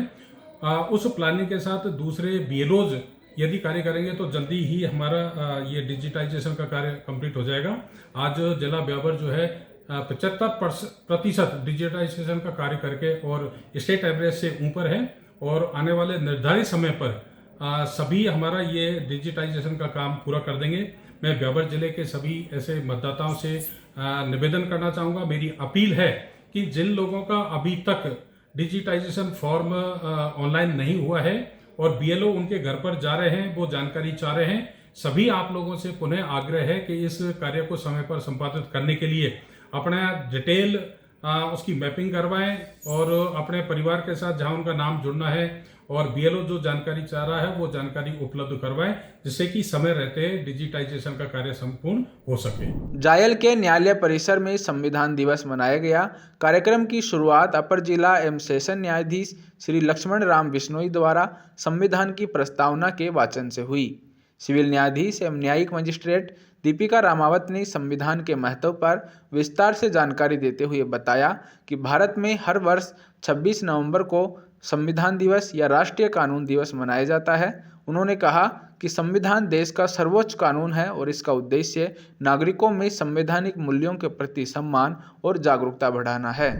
उस प्लानिंग के साथ दूसरे BLOs यदि कार्य करेंगे तो जल्दी ही हमारा ये डिजिटाइजेशन का कार्य कंप्लीट हो जाएगा। आज जिला ब्यावर जो है 75% डिजिटाइजेशन का कार्य करके और स्टेट एवरेज से ऊपर है और आने वाले निर्धारित समय पर सभी हमारा ये डिजिटाइजेशन का काम पूरा कर देंगे। मैं ब्यावर जिले के सभी ऐसे मतदाताओं से निवेदन करना चाहूँगा, मेरी अपील है कि जिन लोगों का अभी तक डिजिटाइजेशन फॉर्म ऑनलाइन नहीं हुआ है और BLO उनके घर पर जा रहे हैं, वो जानकारी चाह रहे हैं, सभी आप लोगों से पुनः आग्रह है कि इस कार्य को समय पर संपादित करने के लिए अपना डिटेल उसकी मैपिंग करवाएं और अपने परिवार के साथ जहां उनका नाम जुड़ना है और बीएलओ जो जानकारी चाह रहा है वो जानकारी उपलब्ध करवाएं, जिससे कि समय रहते डिजिटाइजेशन का कार्य संपूर्ण हो सके। जायल के न्यायालय परिसर में संविधान दिवस मनाया गया। कार्यक्रम की शुरुआत अपर जिला एवं सेशन न्यायाधीश श्री लक्ष्मण राम बिश्नोई द्वारा संविधान की प्रस्तावना के वाचन से हुई। सिविल न्यायाधीश एवं न्यायिक मजिस्ट्रेट दीपिका रामावत ने संविधान के महत्व पर विस्तार से जानकारी देते हुए बताया कि भारत में हर वर्ष 26 नवंबर को संविधान दिवस या राष्ट्रीय कानून दिवस मनाया जाता है। उन्होंने कहा कि संविधान देश का सर्वोच्च कानून है और इसका उद्देश्य नागरिकों में संवैधानिक मूल्यों के प्रति सम्मान और जागरूकता बढ़ाना है।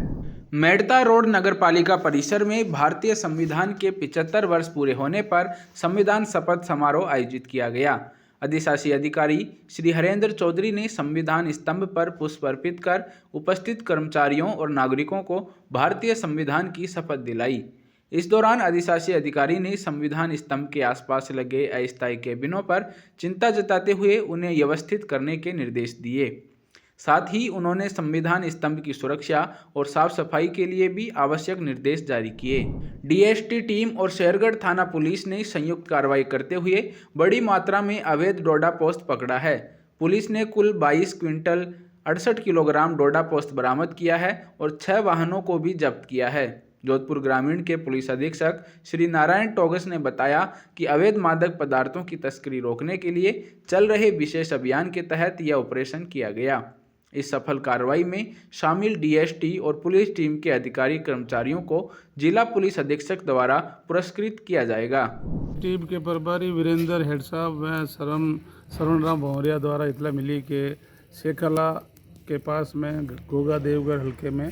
मेड़ता रोड नगर पालिका परिसर में भारतीय संविधान के 75 वर्ष पूरे होने पर संविधान शपथ समारोह आयोजित किया गया। अधिशासी अधिकारी श्री हरेंद्र चौधरी ने संविधान स्तंभ पर पुष्प अर्पित कर उपस्थित कर्मचारियों और नागरिकों को भारतीय संविधान की शपथ दिलाई। इस दौरान अधिशासी अधिकारी ने संविधान स्तंभ के आसपास लगे अस्थायी केबिनों पर चिंता जताते हुए उन्हें व्यवस्थित करने के निर्देश दिए। साथ ही उन्होंने संविधान स्तंभ की सुरक्षा और साफ सफाई के लिए भी आवश्यक निर्देश जारी किए। डीएसटी टीम और शेरगढ़ थाना पुलिस ने संयुक्त कार्रवाई करते हुए बड़ी मात्रा में अवैध डोडा पोस्त पकड़ा है। पुलिस ने कुल 22 क्विंटल 68 किलोग्राम डोडा पोस्त बरामद किया है और 6 वाहनों को भी जब्त किया है। जोधपुर ग्रामीण के पुलिस अधीक्षक श्री नारायण टोगस ने बताया कि अवैध मादक पदार्थों की तस्करी रोकने के लिए चल रहे विशेष अभियान के तहत यह ऑपरेशन किया गया। इस सफल कार्रवाई में शामिल डीएसटी और पुलिस टीम के अधिकारी कर्मचारियों को जिला पुलिस अधीक्षक द्वारा पुरस्कृत किया जाएगा। टीम के प्रभारी वीरेंद्र हेड साहब व सरवण राम भौरिया द्वारा इतला मिली कि शेखला के पास में गोगा देवगढ़ हल्के में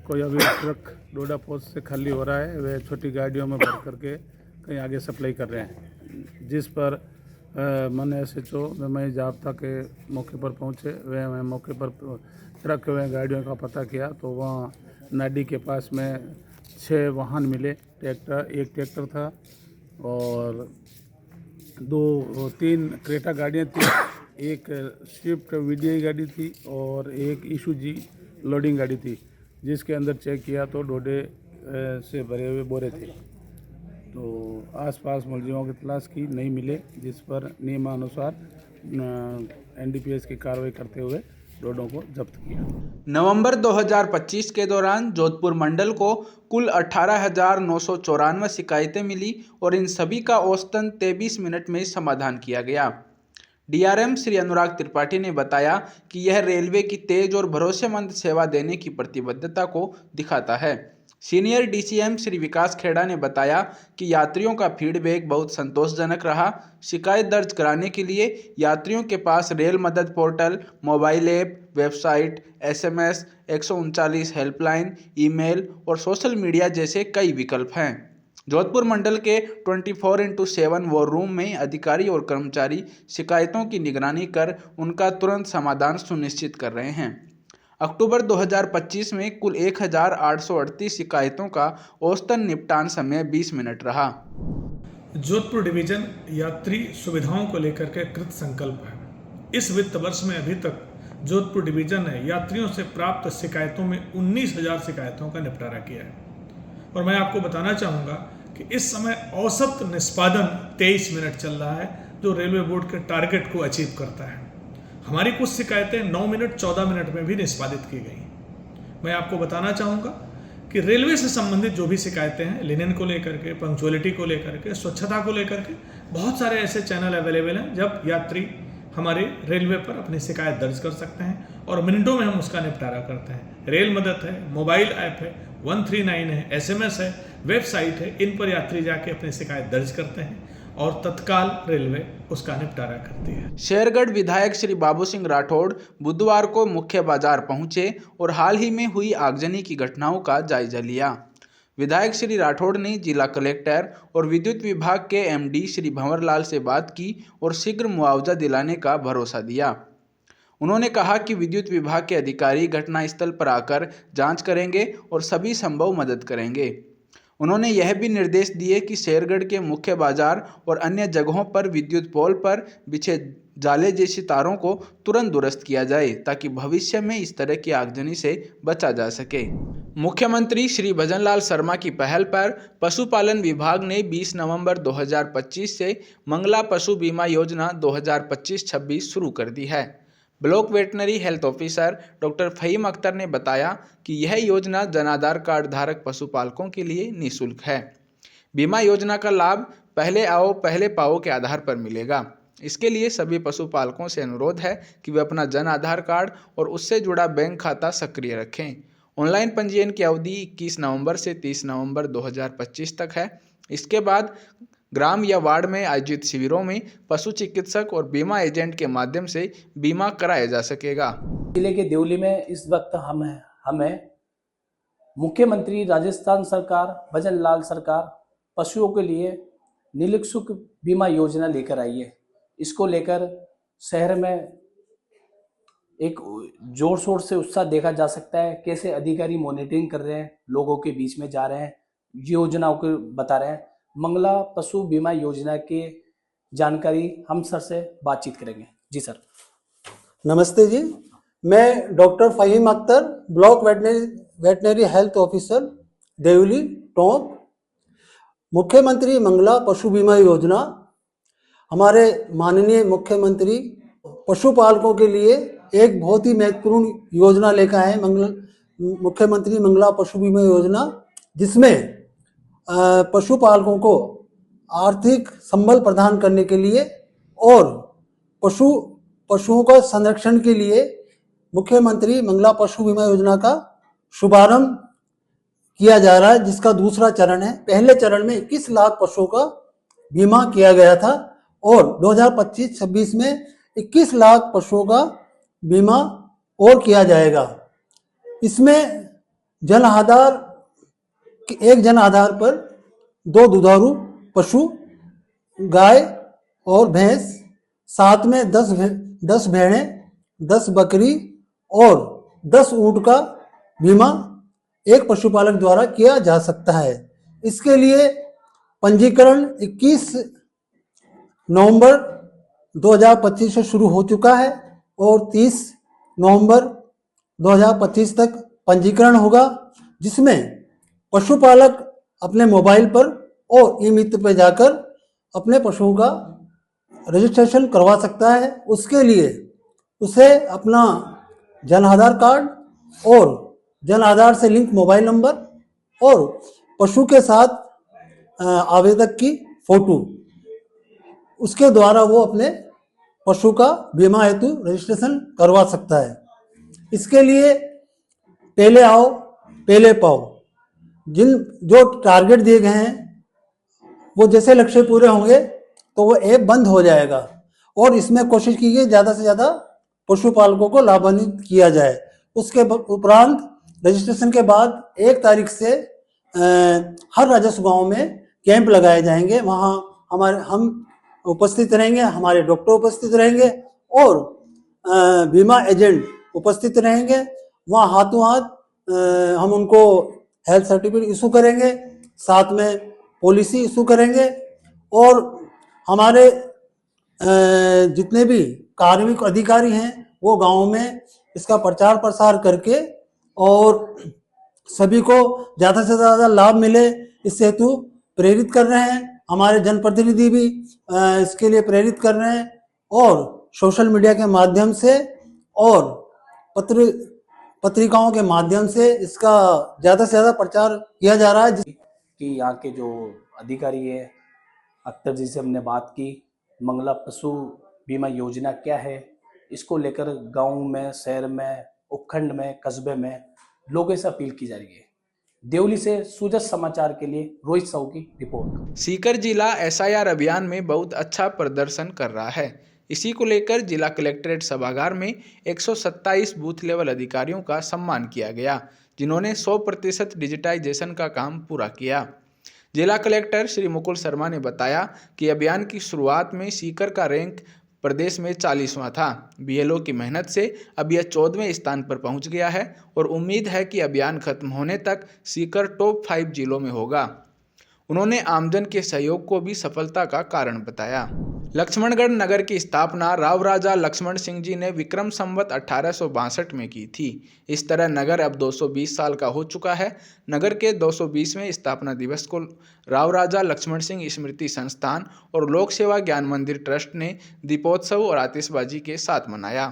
कोई अभी ट्रक डोडा पोस्ट से खाली हो रहा है। वे छोटी गाड़ियों में भर करके कहीं आगे सप्लाई कर रहे हैं, जिस पर मन SHO मैं जाब्ता के मौके पर पहुंचे। वे मौके पर ट्रक व गाड़ियों का पता किया तो वहाँ नाडी के पास में 6 वाहन मिले। एक ट्रैक्टर था और 3 क्रेटा गाड़ियाँ थी, एक स्विफ्ट VDI गाड़ी थी और एक ईशूजी लोडिंग गाड़ी थी, जिसके अंदर चेक किया तो डोडे से भरे हुए बोरे थे। तो आसपास मुलजिमों की तलाश की, नहीं मिले, जिस पर नियमानुसार NDPS की कार्रवाई करते हुए डोडों को जब्त किया। नवंबर 2025 के दौरान जोधपुर मंडल को कुल 18,994 शिकायतें मिली और इन सभी का औसतन 23 मिनट में समाधान किया गया। DRM श्री अनुराग त्रिपाठी ने बताया कि यह रेलवे की तेज और भरोसेमंद सेवा देने की प्रतिबद्धता को दिखाता है। सीनियर DCM श्री विकास खेड़ा ने बताया कि यात्रियों का फीडबैक बहुत संतोषजनक रहा। शिकायत दर्ज कराने के लिए यात्रियों के पास रेल मदद portal, mobile app, website, SMS, 139 helpline, email और सोशल मीडिया जैसे कई विकल्प हैं। जोधपुर मंडल के 24x7 वॉर रूम में अधिकारी और कर्मचारी शिकायतों की निगरानी कर उनका तुरंत समाधान सुनिश्चित कर रहे हैं। अक्टूबर 2025 में कुल 1,838 शिकायतों का औसतन निपटान समय 20 मिनट रहा। जोधपुर डिवीजन यात्री सुविधाओं को लेकर के कृत संकल्प है। इस वित्त वर्ष में अभी तक जोधपुर डिवीजन ने यात्रियों से प्राप्त शिकायतों में 19,000 शिकायतों का निपटारा किया है और मैं आपको बताना चाहूँगा कि इस समय औसत निष्पादन 23 मिनट चल रहा है, जो रेलवे बोर्ड के टारगेट को अचीव करता है। हमारी कुछ शिकायतें 9 मिनट 14 मिनट में भी निष्पादित की गई। मैं आपको बताना चाहूँगा कि रेलवे से संबंधित जो भी शिकायतें हैं, लिनेन को लेकर के, पंक्चुअलिटी को लेकर के, स्वच्छता को लेकर के, बहुत सारे ऐसे चैनल अवेलेबल हैं जब यात्री हमारे रेलवे पर अपनी शिकायत दर्ज कर सकते हैं और मिनटों में हम उसका निपटारा करते हैं। रेल मदद है, मोबाइल ऐप है, 139 है, SMS है, वेबसाइट है, इन पर यात्री जाके अपनी शिकायत दर्ज करते हैं और तत्काल रेलवे उसका निपटारा करती है। शेरगढ़ विधायक श्री बाबू सिंह राठौड़ बुधवार को मुख्य बाजार पहुंचे और हाल ही में हुई आगजनी की घटनाओं का जायजा लिया। विधायक श्री राठौड़ ने जिला कलेक्टर और विद्युत विभाग के MD श्री भंवरलाल से बात की और शीघ्र मुआवजा दिलाने का भरोसा दिया। उन्होंने कहा कि विद्युत विभाग के अधिकारी घटनास्थल पर आकर जांच करेंगे और सभी संभव मदद करेंगे। उन्होंने यह भी निर्देश दिए कि शेरगढ़ के मुख्य बाजार और अन्य जगहों पर विद्युत पोल पर बिछे जाले जैसी तारों को तुरंत दुरुस्त किया जाए ताकि भविष्य में इस तरह की आगजनी से बचा जा सके। मुख्यमंत्री श्री भजनलाल शर्मा की पहल पर पशुपालन विभाग ने 20 नवंबर 2025 से मंगला पशु बीमा योजना 2025-26 शुरू कर दी है। Block veterinary health officer doctor Faheem Akhtar ने बताया कि यह योजना जन आधार कार्ड धारक पशुपालकों के लिए निःशुल्क है। बीमा योजना का लाभ पहले आओ पहले पाओ के आधार पर मिलेगा। इसके लिए सभी पशुपालकों से अनुरोध है कि वे अपना जन आधार कार्ड और उससे जुड़ा बैंक खाता सक्रिय रखें। ऑनलाइन पंजीयन की अवधि 21 नवंबर से 30 नवंबर 2025 तक है। इसके बाद ग्राम या वार्ड में आयोजित शिविरों में पशु चिकित्सक और बीमा एजेंट के माध्यम से बीमा कराया जा सकेगा। जिले के देवली में इस वक्त हमें मुख्यमंत्री राजस्थान सरकार भजनलाल सरकार पशुओं के लिए निःशुल्क बीमा योजना लेकर आई है। इसको लेकर शहर में एक जोर शोर से उत्साह देखा जा सकता है। कैसे अधिकारी मॉनिटरिंग कर रहे हैं, लोगों के बीच में जा रहे हैं, योजनाओं को बता रहे हैं। मंगला पशु बीमा योजना की जानकारी हम सर से बातचीत करेंगे। जी सर। नमस्ते जी, मैं doctor Faheem Akhtar, block veterinary health officer Deoli Tonk. मुख्यमंत्री मंगला पशु बीमा योजना हमारे माननीय मुख्यमंत्री पशुपालकों के लिए एक बहुत ही महत्वपूर्ण योजना लेकर आए। मुख्यमंत्री मंगला पशु बीमा योजना, जिसमें पशुपालकों को आर्थिक संबल प्रदान करने के लिए और पशुओं का संरक्षण के लिए मुख्यमंत्री मंगला पशु बीमा योजना का शुभारंभ किया जा रहा है, जिसका दूसरा चरण है। पहले चरण में 21 लाख पशुओं का बीमा किया गया था और 2025-26 में 21 लाख पशुओं का बीमा और किया जाएगा। इसमें एक जन आधार पर 2 दुधारू पशु, गाय और भैंस, साथ में 10 भेड़ें, 10 बकरी और 10 ऊंट का बीमा एक पशुपालक द्वारा किया जा सकता है। इसके लिए पंजीकरण 21 नवंबर 2025 से शुरू हो चुका है और 30 नवंबर 2025 तक पंजीकरण होगा, जिसमें पशुपालक अपने मोबाइल पर और ई-मित्र पर जाकर अपने पशुओं का रजिस्ट्रेशन करवा सकता है। उसके लिए उसे अपना जन आधार कार्ड और जन आधार से लिंक मोबाइल नंबर और पशु के साथ आवेदक की फोटो, उसके द्वारा वो अपने पशु का बीमा हेतु रजिस्ट्रेशन करवा सकता है। इसके लिए पहले आओ पहले पाओ जो टारगेट दिए गए हैं, वो जैसे लक्ष्य पूरे होंगे तो वो ऐप बंद हो जाएगा और इसमें कोशिश की गई ज़्यादा से ज़्यादा पशुपालकों को लाभान्वित किया जाए। उसके उपरांत रजिस्ट्रेशन के बाद 1 तारीख से हर राजस्व गांव में कैंप लगाए जाएंगे। वहाँ हम उपस्थित रहेंगे, हमारे डॉक्टर उपस्थित रहेंगे और बीमा एजेंट उपस्थित रहेंगे। वहाँ हाथों हाथ हम उनको हेल्थ सर्टिफिकेट इशू करेंगे, साथ में पॉलिसी इशू करेंगे और हमारे जितने भी कार्मिक अधिकारी हैं वो गाँव में इसका प्रचार प्रसार करके और सभी को ज़्यादा से ज़्यादा लाभ मिले इस हेतु प्रेरित कर रहे हैं। हमारे जनप्रतिनिधि भी इसके लिए प्रेरित कर रहे हैं और सोशल मीडिया के माध्यम से और पत्रिकाओं के माध्यम से इसका ज़्यादा से ज़्यादा प्रचार किया जा रहा है। कि यहाँ के जो अधिकारी है अख्तर जी से हमने बात की, मंगला पशु बीमा योजना क्या है, इसको लेकर गांव में, शहर में, उपखंड में, कस्बे में लोगों से अपील की जा रही है। देवली से सूजत समाचार के लिए रोहित साहू की रिपोर्ट। सीकर जिला SIR अभियान में बहुत अच्छा प्रदर्शन कर रहा है। इसी को लेकर जिला कलेक्ट्रेट सभागार में 127 बूथ लेवल अधिकारियों का सम्मान किया गया, जिन्होंने 100% डिजिटाइजेशन का काम पूरा किया। जिला कलेक्टर श्री मुकुल शर्मा ने बताया कि अभियान की शुरुआत में सीकर का रैंक प्रदेश में 40वां था। BLO की मेहनत से अब यह 14वें स्थान पर पहुंच गया है और उम्मीद है कि अभियान खत्म होने तक सीकर टॉप 5 जिलों में होगा। उन्होंने आमजन के सहयोग को भी सफलता का कारण बताया। लक्ष्मणगढ़ नगर की स्थापना राव राजा लक्ष्मण सिंह जी ने विक्रम संवत 1862 में की थी। इस तरह नगर अब 220 साल का हो चुका है। नगर के 220वें स्थापना दिवस को राव राजा लक्ष्मण सिंह स्मृति संस्थान और लोक सेवा ज्ञान मंदिर ट्रस्ट ने दीपोत्सव और आतिशबाजी के साथ मनाया।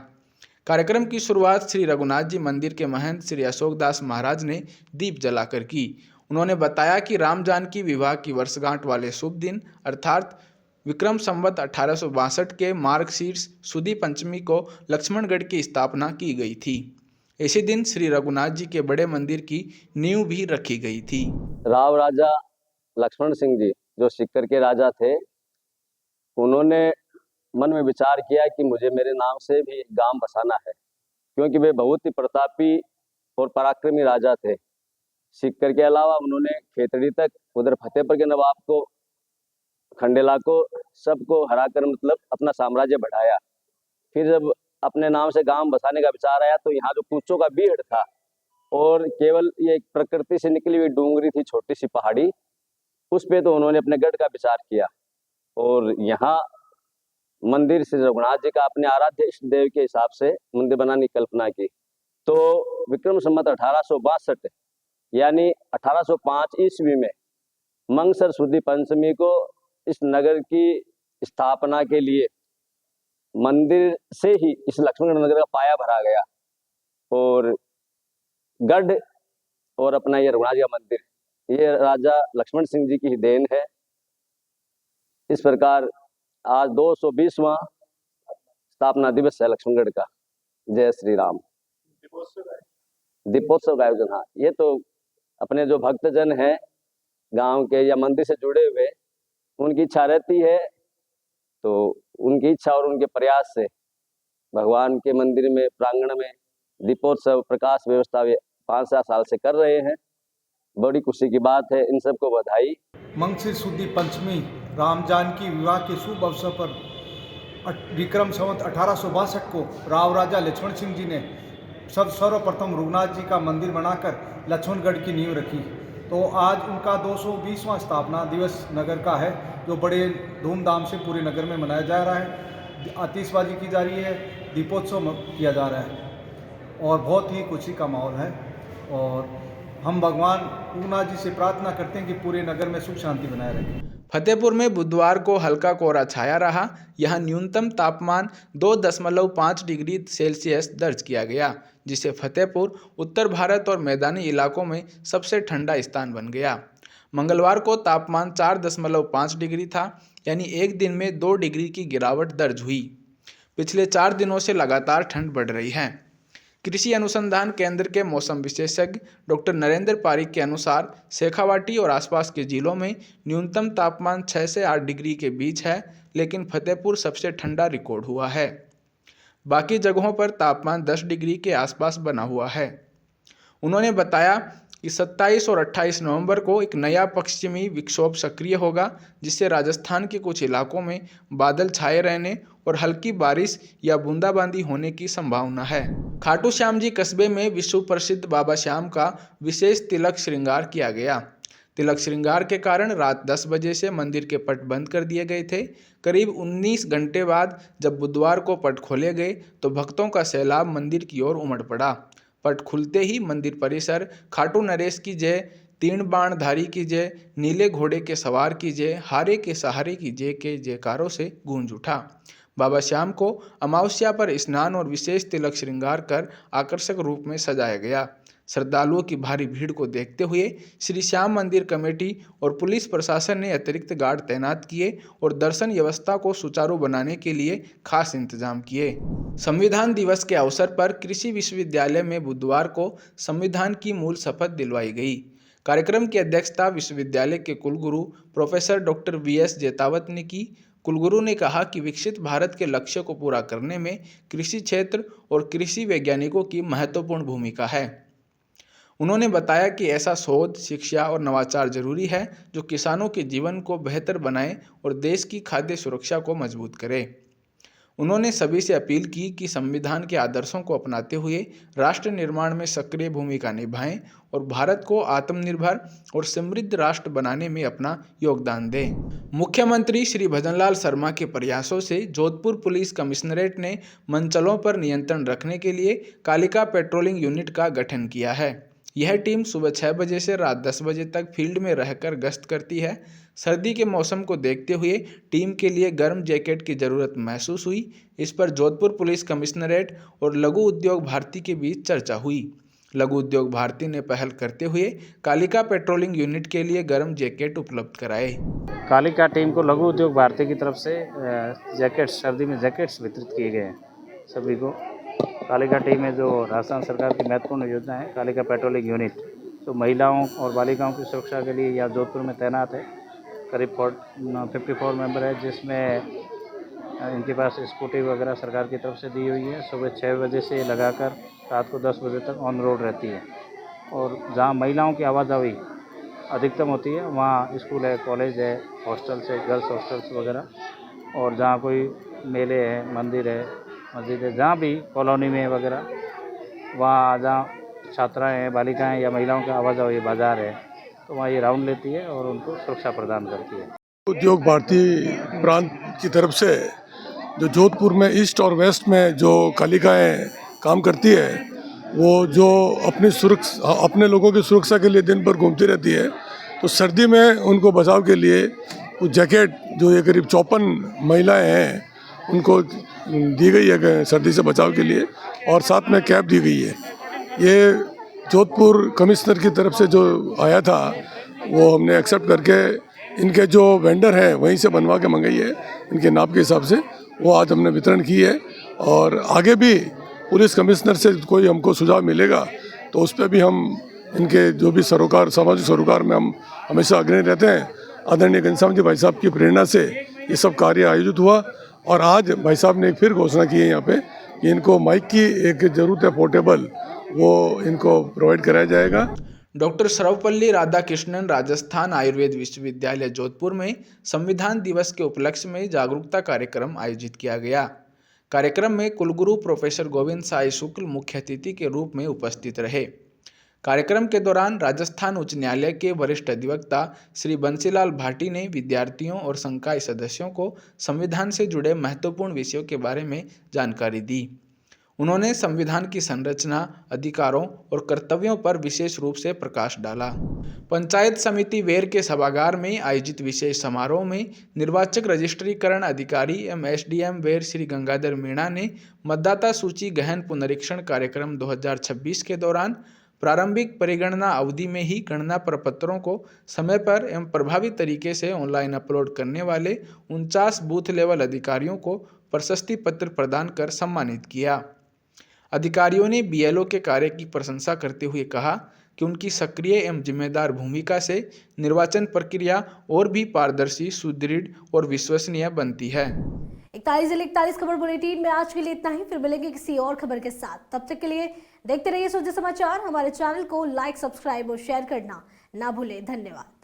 कार्यक्रम की शुरुआत श्री रघुनाथ जी मंदिर के महंत श्री अशोक दास महाराज ने दीप जलाकर की। उन्होंने बताया कि राम जानकी विवाह की वर्षगांठ वाले शुभ दिन अर्थात विक्रम संवत 1862 के मार्गशीर्ष सुदी पंचमी को लक्ष्मणगढ़ की स्थापना की गई थी। इसी दिन श्री रघुनाथ जी के बड़े मंदिर की नींव भी रखी गई थी। राव राजा लक्ष्मण सिंह जी जो सिक्कर के राजा थे, उन्होंने मन में विचार किया कि मुझे मेरे नाम से भी एक गांव बसाना है, क्योंकि वे बहुत ही प्रतापी और पराक्रमी राजा थे। सिक्कर के अलावा उन्होंने खेतड़ी तक, उधर फतेहपुर के नवाब को, खंडेला को, सबको हराकर मतलब अपना साम्राज्य बढ़ाया। फिर जब अपने नाम से गांव बसाने का विचार आया तो यहाँ जो कूचों का बीड़ था और केवल ये प्रकृति से निकली हुई डूंगरी थी, छोटी सी पहाड़ी, उस पे तो उन्होंने अपने गढ़ का विचार किया और यहाँ मंदिर श्री रघुनाथ जी का अपने आराध्य इष्ट देव के हिसाब से मंदिर बनाने की कल्पना की। तो विक्रम संवत 1862 यानी 1805 ईस्वी में मंगसर सुदी पंचमी को इस नगर की स्थापना के लिए मंदिर से ही इस लक्ष्मणगढ़ नगर का पाया भरा गया और गढ़ और अपना ये रघुनाथ जी का मंदिर ये राजा लक्ष्मण सिंह जी की ही देन है। इस प्रकार आज 220वां स्थापना दिवस है लक्ष्मणगढ़ का। जय श्री राम। दीपोत्सव का आयोजन, हाँ, ये तो अपने जो भक्तजन हैं गांव के या मंदिर से जुड़े हुए, उनकी इच्छा रहती है तो उनकी इच्छा और उनके प्रयास से भगवान के मंदिर में प्रांगण में दीपोत्सव प्रकाश व्यवस्था 5-7 साल से कर रहे हैं। बड़ी खुशी की बात है, इन सबको बधाई। मंगसिर सुदी पंचमी राम जानकी विवाह के शुभ अवसर पर विक्रम संवत 1862 को राव राजा लक्ष्मण सिंह जी ने सर्वप्रथम रघुनाथ जी का मंदिर बनाकर लक्ष्मणगढ़ की नींव रखी। तो आज उनका 220वां स्थापना दिवस नगर का है, जो बड़े धूमधाम से पूरे नगर में मनाया जा रहा है। आतिशबाजी की जा रही है, दीपोत्सव किया जा रहा है और बहुत ही खुशी का माहौल है। और हम भगवान रघुनाथ जी से प्रार्थना करते हैं कि पूरे नगर में सुख शांति बनाए रखें। फतेहपुर में बुधवार को हल्का कोहरा छाया रहा। यहां न्यूनतम तापमान 2.5 डिग्री सेल्सियस दर्ज किया गया, जिसे फतेहपुर उत्तर भारत और मैदानी इलाकों में सबसे ठंडा स्थान बन गया। मंगलवार को तापमान 4.5 डिग्री था, यानी एक दिन में 2 डिग्री की गिरावट दर्ज हुई। पिछले 4 दिनों से लगातार ठंड बढ़ रही है। कृषि अनुसंधान केंद्र के मौसम विशेषज्ञ डॉक्टर नरेंद्र पारिक के अनुसार शेखावाटी और आसपास के जिलों में न्यूनतम तापमान 6 से 8 डिग्री के बीच है, लेकिन फतेहपुर सबसे ठंडा रिकॉर्ड हुआ है। बाकी जगहों पर तापमान 10 डिग्री के आसपास बना हुआ है। उन्होंने बताया कि 27 और 28 नवंबर को एक नया पश्चिमी विक्षोभ सक्रिय होगा, जिससे राजस्थान के कुछ इलाकों में बादल छाए रहने और हल्की बारिश या बूंदाबांदी होने की संभावना है। खाटू श्याम जी कस्बे में विश्व प्रसिद्ध बाबा श्याम का विशेष तिलक श्रृंगार किया गया। तिलक श्रृंगार के कारण रात 10 बजे से मंदिर के पट बंद कर दिए गए थे। करीब 19 घंटे बाद जब बुधवार को पट खोले गए तो भक्तों का सैलाब मंदिर की ओर उमड़ पड़ा। पट खुलते ही मंदिर परिसर खाटू नरेश की जय, तीन बाणधारी की जय, नीले घोड़े के सवार की जय, हारे के सहारे की जय के जयकारों से गूंज उठा। बाबा श्याम को अमावस्या पर स्नान और विशेष तिलक श्रृंगार कर आकर्षक रूप में सजाया गया। श्रद्धालुओं की भारी भीड़ को देखते हुए श्री श्याम मंदिर कमेटी और पुलिस प्रशासन ने अतिरिक्त गार्ड तैनात किए और दर्शन व्यवस्था को सुचारू बनाने के लिए खास इंतजाम किए। संविधान दिवस के अवसर पर कृषि विश्वविद्यालय में बुधवार को संविधान की मूल शपथ दिलवाई गई। कार्यक्रम की अध्यक्षता विश्वविद्यालय के कुलगुरु प्रोफेसर डॉक्टर VS जेतावत ने की। कुलगुरु ने कहा कि विकसित भारत के लक्ष्य को पूरा करने में कृषि क्षेत्र और कृषि वैज्ञानिकों की महत्वपूर्ण भूमिका है। उन्होंने बताया कि ऐसा शोध, शिक्षा और नवाचार जरूरी है जो किसानों के जीवन को बेहतर बनाए और देश की खाद्य सुरक्षा को मजबूत करे। उन्होंने सभी से अपील की कि संविधान के आदर्शों को अपनाते हुए राष्ट्र निर्माण में सक्रिय भूमिका निभाएं और भारत को आत्मनिर्भर और समृद्ध राष्ट्र बनाने में अपना योगदान दें। मुख्यमंत्री श्री भजनलाल शर्मा के प्रयासों से जोधपुर पुलिस कमिश्नरेट ने मंचलों पर नियंत्रण रखने के लिए कालिका पेट्रोलिंग यूनिट का गठन किया है। यह टीम सुबह 6 बजे से रात 10 बजे तक फील्ड में रहकर गश्त करती है। सर्दी के मौसम को देखते हुए टीम के लिए गर्म जैकेट की जरूरत महसूस हुई। इस पर जोधपुर पुलिस कमिश्नरेट और लघु उद्योग भारती के बीच चर्चा हुई। लघु उद्योग भारती ने पहल करते हुए कालिका पेट्रोलिंग यूनिट के लिए गर्म जैकेट उपलब्ध कराए। कालिका टीम को लघु उद्योग भारती की तरफ से जैकेट्स, सर्दी में जैकेट्स वितरित किए गए हैं सभी को। कालिका टीम में जो राजस्थान सरकार की महत्वपूर्ण योजना है कालिका पेट्रोलिंग यूनिट, जो महिलाओं और बालिकाओं की सुरक्षा के लिए यहाँ जोधपुर में तैनात है। करीब 54 मेंबर है, जिसमें इनके पास स्कूटी वगैरह सरकार की तरफ से दी हुई है। सुबह 6 बजे से लगाकर रात को 10 बजे तक ऑन रोड रहती है। और जहाँ महिलाओं की आवाजाही अधिकतम होती है वहाँ स्कूल है, कॉलेज है, हॉस्टल्स है, गर्ल्स हॉस्टल्स वगैरह। और जहाँ कोई मेले है, मंदिर है, मस्जिद है, जहाँ भी कॉलोनी में वगैरह, वहाँ जहाँ छात्राएँ हैं, बालिकाएँ या महिलाओं का आवाजाही, बाजार है, तो वहाँ ये राउंड लेती है और उनको सुरक्षा प्रदान करती है। उद्योग भारती प्रांत की तरफ से जो जोधपुर में ईस्ट और वेस्ट में जो कालिकाएँ काम करती है, वो जो अपने लोगों की सुरक्षा के लिए दिन भर घूमती रहती है, तो सर्दी में उनको बचाव के लिए कुछ जैकेट, जो ये करीब 54 महिलाएं हैं, उनको दी गई है सर्दी से बचाव के लिए, और साथ में कैप दी गई है। ये जोधपुर कमिश्नर की तरफ से जो आया था वो हमने एक्सेप्ट करके इनके जो वेंडर हैं वहीं से बनवा के मंगाई है, इनके नाप के हिसाब से वो आज हमने वितरण की है। और आगे भी पुलिस कमिश्नर से कोई हमको सुझाव मिलेगा तो उस पर भी हम इनके जो भी सरोकार, सामाजिक सरोकार में हम हमेशा अग्रणी रहते हैं। आदरणीय घनश्याम जी भाई साहब की प्रेरणा से ये सब कार्य आयोजित हुआ और आज भाई साहब ने एक फिर घोषणा की है यहाँ पे कि इनको माइक की एक ज़रूरत है पोर्टेबल, वो इनको प्रोवाइड कराया जाएगा। डॉक्टर सर्वपल्ली राधाकृष्णन राजस्थान आयुर्वेद विश्वविद्यालय जोधपुर में संविधान दिवस के उपलक्ष्य में जागरूकता कार्यक्रम आयोजित किया गया। कार्यक्रम में कुलगुरु प्रोफेसर गोविंद साई शुक्ल मुख्य अतिथि के रूप में उपस्थित रहे। कार्यक्रम के दौरान राजस्थान उच्च न्यायालय के वरिष्ठ अधिवक्ता श्री बंसीलाल भाटी ने विद्यार्थियों और संकाय सदस्यों को संविधान से जुड़े महत्वपूर्ण विषयों के बारे में जानकारी दी। उन्होंने संविधान की संरचना, अधिकारों और कर्तव्यों पर विशेष रूप से प्रकाश डाला। पंचायत समिति वेर के सभागार में आयोजित विशेष समारोह में निर्वाचक रजिस्ट्रीकरण अधिकारी एवं एसडीएम वेर श्री गंगाधर मीणा ने मतदाता सूची गहन पुनरीक्षण कार्यक्रम 2026 के दौरान प्रारंभिक परिगणना अवधि में ही गणना प्रपत्रों को समय पर एवं प्रभावी तरीके से ऑनलाइन अपलोड करने वाले 49 बूथ लेवल अधिकारियों को प्रशस्ति पत्र प्रदान कर सम्मानित किया। अधिकारियों ने बीएलओ के कार्य की प्रशंसा करते हुए कहा कि उनकी सक्रिय एवं जिम्मेदार भूमिका से निर्वाचन प्रक्रिया और भी पारदर्शी, सुदृढ़ और विश्वसनीय बनती है। 41 खबर बुलेटिन में आज के लिए इतना ही। फिर मिलेंगे किसी और खबर के साथ। तब तक के लिए देखते रहिए सोचे समाचार। हमारे चैनल को लाइक, सब्सक्राइब और शेयर करना ना भूलें। धन्यवाद।